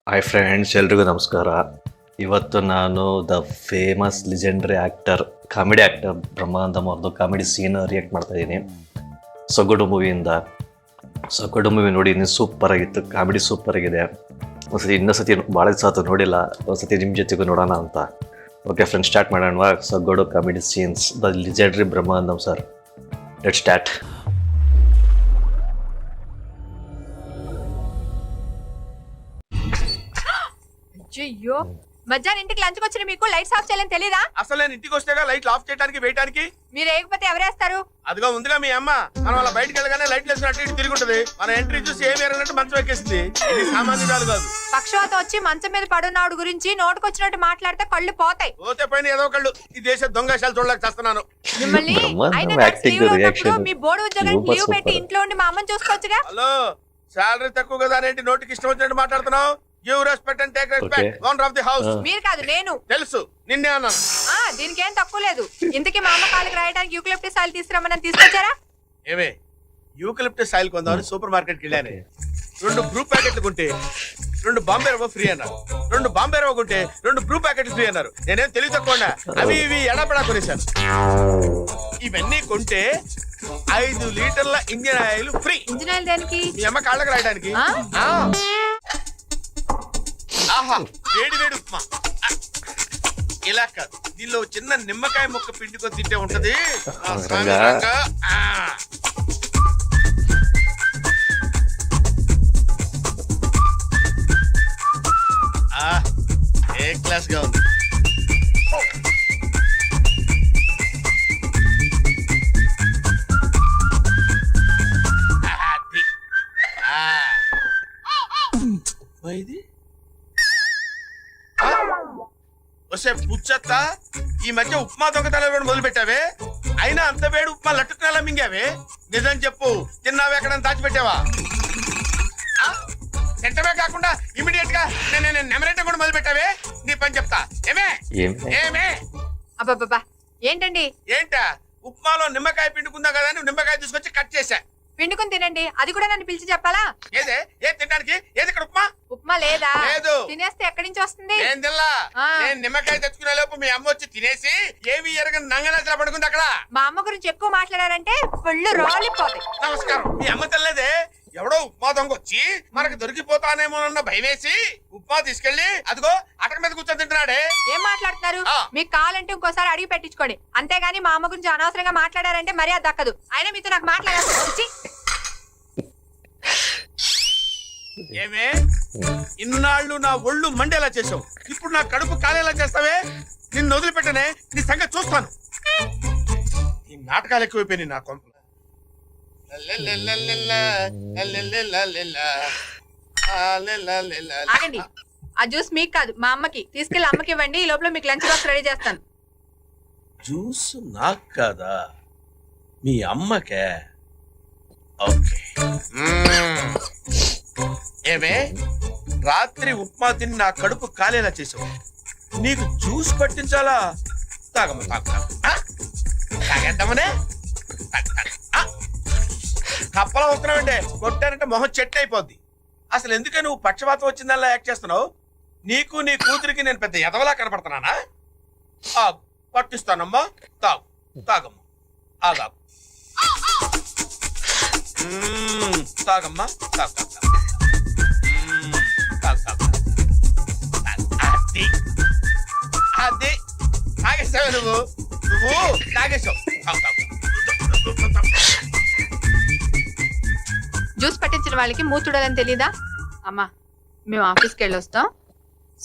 Hi friends, ಎಲ್ರಿಗೂ ನಮಸ್ಕಾರ. ಇವತ್ತು ನಾನು the famous legendary comedy actor Brahmanandam ಅವ್ರದ್ದು ಕಾಮಿಡಿ ಸೀನ್ ರಿಯಾಕ್ಟ್ ಮಾಡ್ತಾ ಇದ್ದೀನಿ. ಸೊಗಡು ಮೂವಿಯಿಂದ. ಸೊಗಡು ಮೂವಿ ನೋಡಿ ಇನ್ನೂ ಸೂಪರ್ ಆಗಿತ್ತು, ಕಾಮಿಡಿ ಸೂಪರ್ ಆಗಿದೆ. ಒಂದ್ಸತಿ ಇನ್ನೊಂದ್ಸತಿ ಭಾಳ ದಿವಸ ಆಯ್ತು ನೋಡಿಲ್ಲ, ಒಂದ್ಸತಿ ನಿಮ್ಮ ಜೊತೆಗೂ ನೋಡೋಣ ಅಂತ. ಓಕೆ ಫ್ರೆಂಡ್ಸ್, ಸ್ಟಾರ್ಟ್ ಮಾಡೋಣವಾ? ಸೊಗಡು comedy scenes, the legendary Brahmanandam sir. Let's start. అయ్యో, మధ్యాహ్నం ఇంటికి లంచ్కి వచ్చిన మీకు లైట్స్ ఆఫ్ చేయాలని తెలీదా? అసలు నేను ఇంటికి వస్తేగా లైట్లు ఆఫ్ చేయడానికి వేయడానికి. మీరు వేయకపోతే ఎవరేస్తారు? అదిగా ముందుగా మీ అమ్మ మనం అలా బయటకు వెళ్ళగానే లైట్లు వేసినట్టు ఇటు తిరుగుంటది. మన ఎంట్రీ చూసి ఏమి ఎరగనట్టు మంచం ఎక్కేసింది. ఇది సామాన్యురాలు కాదు. పక్షవాతం వచ్చి మంచం మీద పడున్నాడు గురించి నోటుకొచ్చినట్టు మాట్లాడితే కళ్ళు పోతాయి. పోతే పైన ఏదో కళ్ళు. ఈ దేశ దొంగశాలు చూడలేక చేస్తున్నాను. మిమ్మల్ని అయినా acting లీవ్ ఉన్నప్పుడు reaction మీ బోర్డు ఉద్యోగానికి super, లీవ్ పెట్టి super. ఇంట్లో ఉండి మా అమ్మని చూసుకోవచ్చుగా. హలో, శాలరీ తక్కువ కదా అనేంటి నోటికి ఇష్టం వచ్చినట్టు మాట్లాడుతున్నావు? Give respect and take respect. Owner of the house. మీరు కాదు, నేను. తెలుసు, నిన్నే అన్నాను. దీనికి ఏం తక్కువ లేదు. ఇంతకీ మా అమ్మ కాళ్ళకి రాయడానికి యూకలిప్టస్ ఆయిల్ తీసుకురమ్మని తీసుకొచ్చారా? ఏమే, యూకలిప్టస్ ఆయిల్ కొందామని సూపర్ మార్కెట్కి వెళ్ళాను. 2 బ్రూ ప్యాకెట్లు కొంటే 2 బాంబే రవ్వ ఫ్రీ అన్నారు. 2 బాంబే రవ్వ కొంటే 2 బ్రూ ప్యాకెట్లు ఫ్రీ అన్నారు. నేనేం తెలివి తక్కువ అవి ఇవి ఎడపడా కొనేశాను. ఇవన్నీ కొంటే 5 లీటర్ల engine oil free. Engine oil దేనికి? మీ అమ్మ కాళ్ళకి రాయడానికి. ఆహా, వేడి వేడి ఉప్మా. ఇలా కాదు, దీనిలో చిన్న నిమ్మకాయ ముక్క పిండుకొని తింటే ఉంటది. ఏ క్లాస్ గా ఉంది. ఇది వస్తే పుచ్చత్త, ఈ మధ్య ఉప్మా దొంగతనాలు మొదలు పెట్టావే. అయినా అంత వేడి ఉప్మా లట్టుకునేలా మింగావే. నిజం చెప్పు, తిన్నావే ఎక్కడ దాచిపెట్టావా? తింటమే కాకుండా ఇమీడియట్ గా నేను నెమరేట కూడా మొదలు పెట్టావే. నీ పని చెప్తా. ఏమే ఏమే అబ్బాబ్బా, ఏంటండి? ఏంటా? ఉప్మాలో నిమ్మకాయ పిండుకుందా కదా అని నిమ్మకాయ తీసుకొచ్చి కట్ చేశా. పిండుకుని తినండి, అది కూడా నన్ను పిలిచి చెప్పాలా? ఏదే ఏం తినడానికి? ఏది ఇక్కడ ఉప్మా? ఉప్మా లేదా? లేదు. తినేస్తే ఎక్కడి నుంచి వస్తుంది? ఏం తిల్లా. నేను నిమ్మకాయ తెచ్చుకునే లోపు మీ అమ్మ వచ్చి తినేసి ఏవి ఎరగని నంగనచలా పడుకుంది అక్కడ. మా అమ్మ గురించి ఎక్కువ మాట్లాడారంటే ఒళ్ళు రాలిపోతాయి. నమస్కారం. మీ అమ్మ తెల్లదే, ఎవడో ఉప్మా దొంగ వచ్చి మనకు దొరికిపోతానేమోనన్న భయం వేసి ఉప్మా తీసుకెళ్లి అదిగో అటక మీద కూర్చొని తింటున్నాడే. ఏం మాట్లాడుతున్నారు? మీకు కావాలంటే ఇంకోసారి అడిగి పెట్టించుకోండి. అంతేగాని మా అమ్మ గురించి అనవసరంగా మాట్లాడారంటే మర్యాద దక్కదు. అయినా మీతో నాకు మాట్లాడాల్సి. ఏమే, ఇన్నాళ్ళు నా ఒళ్ళు మండేలా చేసావు, ఇప్పుడు నా కడుపు కాలేలా చేస్తావే. నిన్ను వదిలిపెట్టనే, నీ సంగతి చూస్తాను. ఈ నాటకాలు ఎక్కువైపోయినాయి నా కొంప. ఆగండి, ఆ జ్యూస్ మీకు కాదు మా అమ్మకి. తీసుకెళ్లి అమ్మకి ఇవ్వండి, ఈ లోపల మీకు లంచ్ బాక్స్ రెడీ చేస్తాను. జ్యూస్ నాకు కాదా, మీ అమ్మకే? ఓకే. ఏమే, రాత్రి ఉప్మా తిని నా కడుపు కాలేలా చేసావు. నీకు జ్యూస్ పట్టించాలా? తాగమ్మ, తాగేద్దామనే. కప్పలా వస్తున్నావంటే కొట్టానంటే మొహం చెట్టు అయిపోద్ది. అసలు ఎందుకే నువ్వు పక్షవాతం వచ్చిందల్లా యాక్ట్ చేస్తున్నావు? నీకు నీ కూతురికి నేను పెద్ద ఎదవలా కనపడుతున్నానా? పట్టిస్తానమ్మా, తాగు. తాగమ్మా, ఆగా. తాగమ్మా, తాగు. అది అది తాగేసావే నువ్వు తాగేసావు. జ్యూస్ పట్టించిన వాళ్ళకి మూతుడాలని తెలీదా? అమ్మా, మేము ఆఫీస్కి వెళ్ళొస్తాం,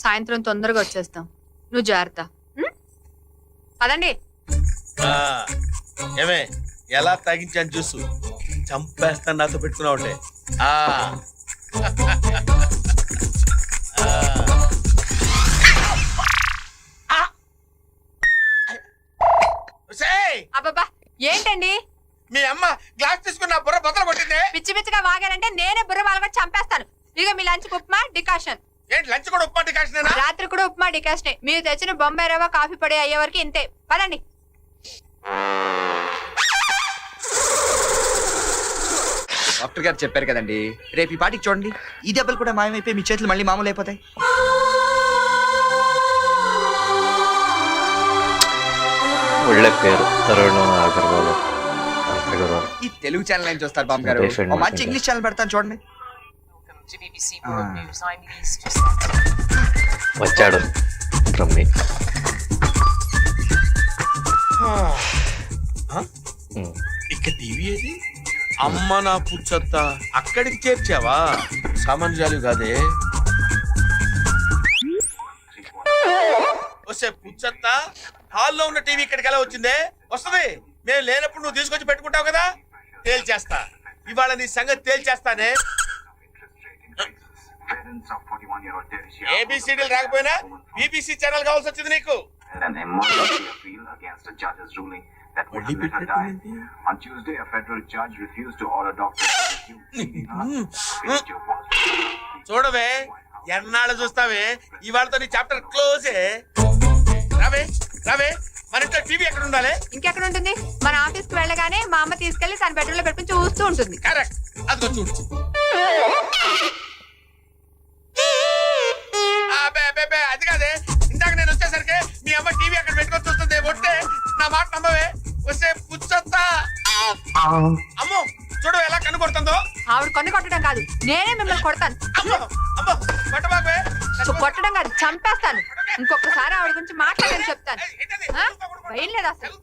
సాయంత్రం తొందరగా వచ్చేస్తాం. నువ్వు జాగ్రత్త. పదండి. ఏమే, ఎలా తాగించాను జ్యూస్? చంపేస్తాను నాతో పెట్టుకున్నావు అంటే. అబ్బబ్బా, ఏంటండి? మీ అమ్మ గ్లాస్ తీసుకుని నా బుర్ర బద్దలు కొట్టింది. పిచ్చి పిచ్చిగా వాగారంటే నేనే బుర్ర వాళ్ళకి చంపేస్తాను. ఇక మీ లంచ్ ఉప్మా డికాషన్. ఏంటి లంచ్ కూడా ఉప్మా డికాషన్? రాత్రి కూడా ఉప్మా డికాషనే. మీరు తెచ్చిన బొంబాయి రవ్వ కాఫీ పొడి అయ్యే వరకు ఇంతే. పదండి. డాక్టర్ గారు చెప్పారు కదండి, రేపు ఈ పాటికి చూడండి, ఈ దెబ్బలు కూడా మాయమైపోయి మీ చేతులు మళ్ళీ మామూలు అయిపోతాయి. ಒಳ್ಳೆ పేరు తరుణ్ అగర్వాల్. ఈ తెలుగు ఛానల్ ఏం చూస్తారు బాబు గారు? ఓ మంచి ఇంగ్లీష్ ఛానల్ పెడతాను చూడండి. to BBC World News. I'm Lise Giuseppe. వచ్చాడు రమ్మి. ఇక టీవీ ఏది? అమ్మ నా పుచ్చత్త, అక్కడికి చేర్చావా? సామాన్యాలు కాదే. వస్తే పుచ్చత్త, హాల్లో ఉన్న టీవీ ఇక్కడికి ఎలా వచ్చిందే? వస్తది, మేము లేనప్పుడు నువ్వు తీసుకొచ్చి పెట్టుకుంటావు కదా, తేల్చేస్తా. ఇవాళ నీ సంగతి తేల్చేస్తానే. ఏబిసిడీలు రాకపోయినా బీబీసీ ఛానల్ కావాల్సి వచ్చింది నీకు. On Tuesday, a federal judge refused to order doctors to refuse your positive. చూడవే, ఎన్నాళ్ళు చూస్తావే? ఇవాళతో నీ చాప్టర్ క్లోజే. రావే రావే, మన ఇంట్లో టీవీ ఎక్కడ ఉండాలి? ఇంకెక్కడ ఉంటుంది? మన ఆఫీస్ కి వెళ్ళగానే మా అమ్మ తీసుకెళ్లి తన బెడ్రూమ్ లో పెట్టుకుని చూస్తూ ఉంటుంది. కరెక్ట్, అదిగో చూడు. అది కాదే, ఇందాక నేను వచ్చేసరికి మీ అమ్మ టీవీ అక్కడ పెట్టుకొని చూస్తుంది. ఒట్టే నా మాట నమ్మవే. వస్తే పుచ్చొత్తా. అమ్మో, చూడు ఎలా కన్ను కొడుతుందో. ఆవిడ కొన్ను కొట్టడం కాదు, నేనే మిమ్మల్ని కొడతాను. అమ్మో అమ్మో, కొట్టబాబే. కొట్టడం కాదు, చంపేస్తాను. ఇంకొకసారి ఆవిడ గురించి మాట్లాడని చెప్తాను. భయం లేదు అసలు,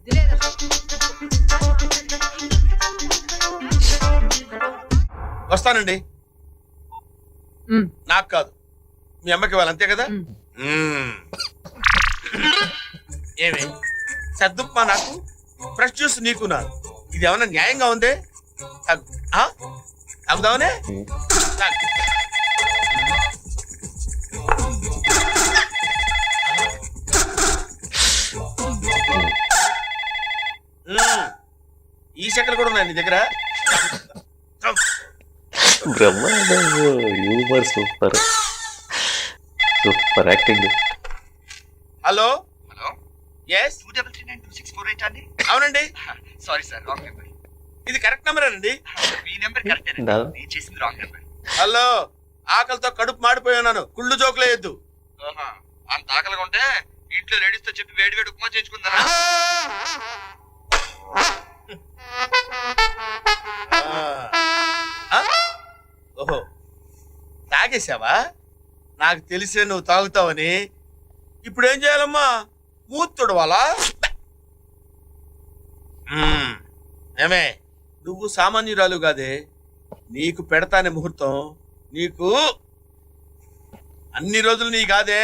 ఇది లేదు అసలు. వస్తానండి. నాకు కాదు, మీ అమ్మకి వాళ్ళు, అంతే కదా? ఏమి సర్దుప్పా నాకు, ఫ్రెష్ జ్యూస్ నీకు నా. ఇది ఏమన్నా న్యాయంగా ఉందే? తాగుదామనే? ఈ చెక్కలు కూడా ఉన్నాయి నీ దగ్గర. బ్రహ్మాండం, humour super, super acting. Hello hello, yes, 2339264 అండి. అవునండి. Sorry sir, wrong number. ఇది కరెక్ట్ నెంబర్ అండి. మీ నెంబర్ కరెక్ట్, నేను చేసింది రాంగ్ నెంబర్. హలో, ఆకలితో కడుపు మాడిపోయి ఉన్నాను, కుళ్ళు జోకులేయద్దు. అంత ఆకలిగా ఉంటే ఇంట్లో లేడీస్ తో చెప్పి వేడి వేడి ఉప్మా చేయించుకుంటారా? ఓహో, తాగేసావా? నాకు తెలిసే నువ్వు తాగుతావని. ఇప్పుడు ఏం చేయాలమ్మా? మూతుడవాలా? ఏమే, నువ్వు సామాన్యురాలు కాదే, నీకు పెడతానే ముహూర్తం. నీకు అన్ని రోజులు నీ కాదే.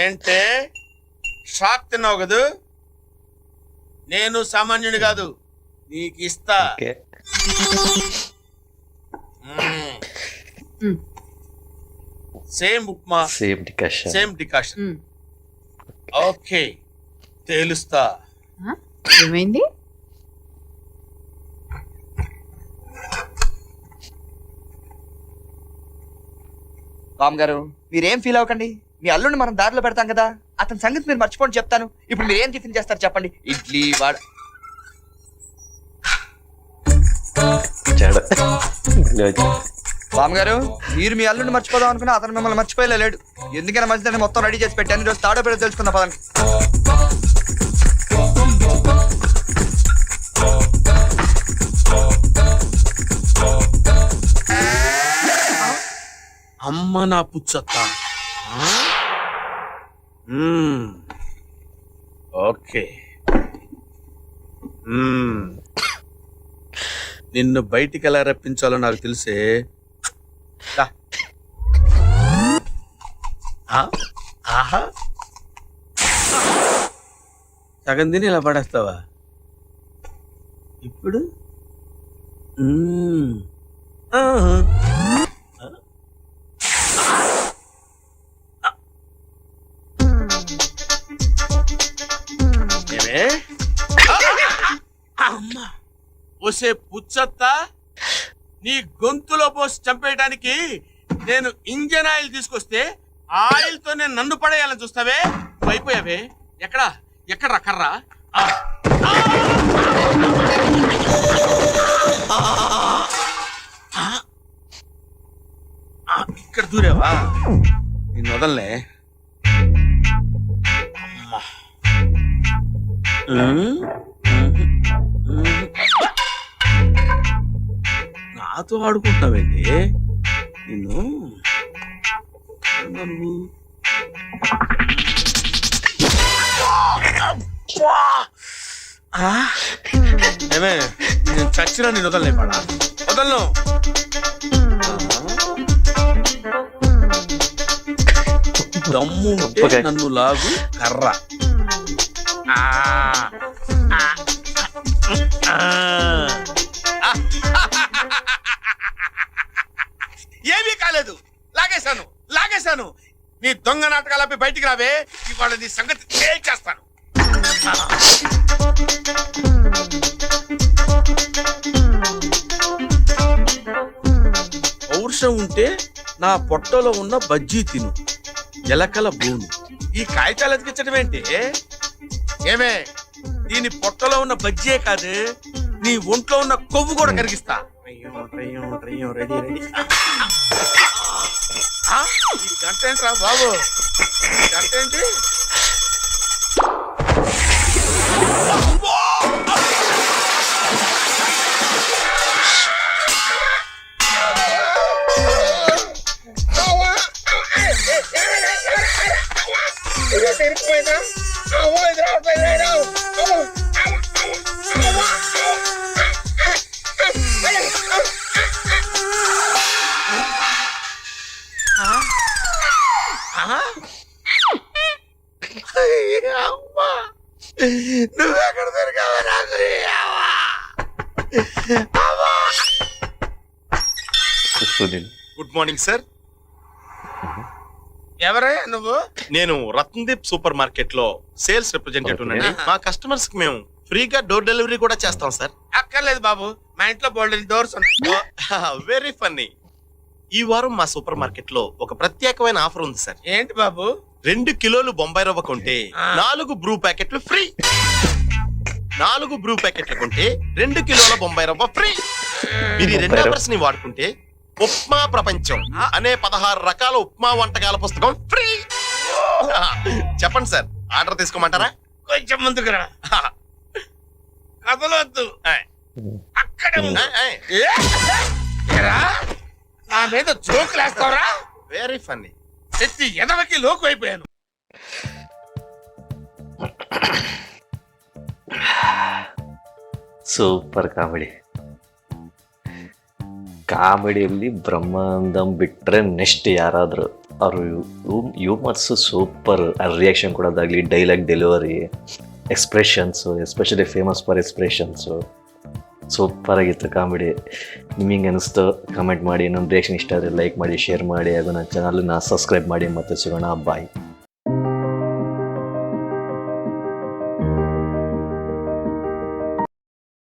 ఏంటే షాక్ తిన్నావు కదూ? నేను సామాన్యుని కాదు, నీకు ఇస్తా. Same upma, same decoction. Okay, తేలుస్తా. ఏమైంది? రామ్ గారు, మీరేం ఫీల్ అవ్వకండి. మీ అల్లుడిని మనం దారిలో పెడతాం కదా, అతని సంగతి మీరు మర్చిపోండి చెప్తాను. ఇప్పుడు మీరు ఏం టిఫిన్ చేస్తారు చెప్పండి? ఇడ్లీ, వడ. రామ్ గారు, మీరు మీ అల్లుడిని మర్చిపోదాం అనుకున్నా, అతను మిమ్మల్ని మర్చిపోయేలా లేడు. ఎందుకైనా మంచిదని మొత్తం రెడీ చేసి పెట్టాను. ఈరోజు తాడో పేరు తెలుసుకుందాం పదండి. అమ్మ నా పుచ్చత్త. ఓకే, నిన్ను బయటికి ఎలా రప్పించాలో నాకు తెలిసే. ఆహా, సగం తిని ఇలా పడేస్తావా ఇప్పుడు? అమ్మా, ఒసే పుచ్చత్త, నీ గొంతులో పోసి చంపేయడానికి నేను ఇంజన్ ఆయిల్ తీసుకొస్తే ఆయిల్ తో నేను నన్ను పడేయాలని చూస్తావే? అయిపోయావే. ఎక్కడా ఎక్కడ్రా కర్రా? ఇక్కడ దూరేవా నేను వదలనే. నాతో ఆడుకుంటున్నావేంటి నిన్ను? నువ్వు ఏమే నేను చచ్చినా నేను వదలనే పడా వదలను. దమ్ము ఉంటే నన్ను లాగు కర్ర. ఏమీ కాలేదు. లాగేశాను. నీ దొంగ నాటకాలపై బయటికి రావే, ఇవాళ నీ సంగతి తేల్చేస్తాను. పౌరుషం ఉంటే నా పొట్టలో ఉన్న బజ్జీ తిను, ఎలకల భూమి. ఈ కాగితాలు ఎతికించడం ఏంటి? ఏమే, దీని పొట్టలో ఉన్న బజ్జీయే కాదు, నీ ఒంట్లో ఉన్న కొవ్వు కూడా కరిగిస్తా. రెడీ. ఈ గంట ఏంట్రా బాబు? గంట ఏంటి? నువ్వెక్కడ దొరికావా నాకు? Good morning sir. ఎవరయ్యా నువ్వు? నేను రత్నదీప్ సూపర్ మార్కెట్ లో సేల్స్ రిప్రజెంటేటివ్ నండి. మా కస్టమర్స్ కి మేము ఫ్రీగా డోర్ డెలివరీ కూడా చేస్తాం సార్. అక్కర్లేదు బాబు, మా ఇంట్లో బోల్డెన్ డోర్స్ ఉన్నాయి. Very funny. ఈ వారం మా సూపర్ మార్కెట్ లో ఒక ప్రత్యేకమైన ఆఫర్ ఉంది సార్. ఏంటి బాబు? 2 కిలోలు బొంబాయి రవ్వ కొంటే 4 బ్రూ ప్యాకెట్లు ఫ్రీ. 4 బ్రూ ప్యాకెట్లు కొంటే 2 కిలోల బొంబాయి రవ్వ ఫ్రీ. మీరు ఈ 2 ఆఫర్స్ ని వాడుకుంటే ఉప్మా ప్రపంచం అనే 16 రకాల ఉప్మా వంటకాల పుస్తకం ఫ్రీ. చెప్పండి సార్, ఆర్డర్ తీసుకోమంటారా? కొంచెం ముందుకు రా. కదలొద్దు, అక్కడే ఉండు. ఏరా, నా మీద జోకులు వేస్తావరా? Very funny. ఎత్తి ఎదవకి లోకు అయిపోయాను. ಸೂಪರ್ ಕಾಮಿಡಿಯಲ್ಲಿ ಬ್ರಹ್ಮಾನಂದಂ ಬಿಟ್ಟರೆ ನೆಕ್ಸ್ಟ್ ಯಾರಾದರೂ ಅವರು ಹ್ಯೂಮರ್ಸು ಸೂಪರ್. ರಿಯಾಕ್ಷನ್ ಕೊಡೋದಾಗಲಿ, dialogue delivery, expressions, especially famous for expressions super ಆಗಿತ್ತು ಕಾಮಿಡಿ. ನಿಮಗೆ ಅನಿಸ್ತು ಕಮೆಂಟ್ ಮಾಡಿ. ನಮ್ಮ ರಿಯಾಕ್ಷನ್ ಇಷ್ಟ ಆದರೆ ಲೈಕ್ ಮಾಡಿ, ಶೇರ್ ಮಾಡಿ, ಹಾಗೂ ನನ್ನ ಚಾನಲ್ನ ಸಬ್ಸ್ಕ್ರೈಬ್ ಮಾಡಿ. ಮತ್ತೆ ಸಿಗೋಣ, ಬಾಯ್.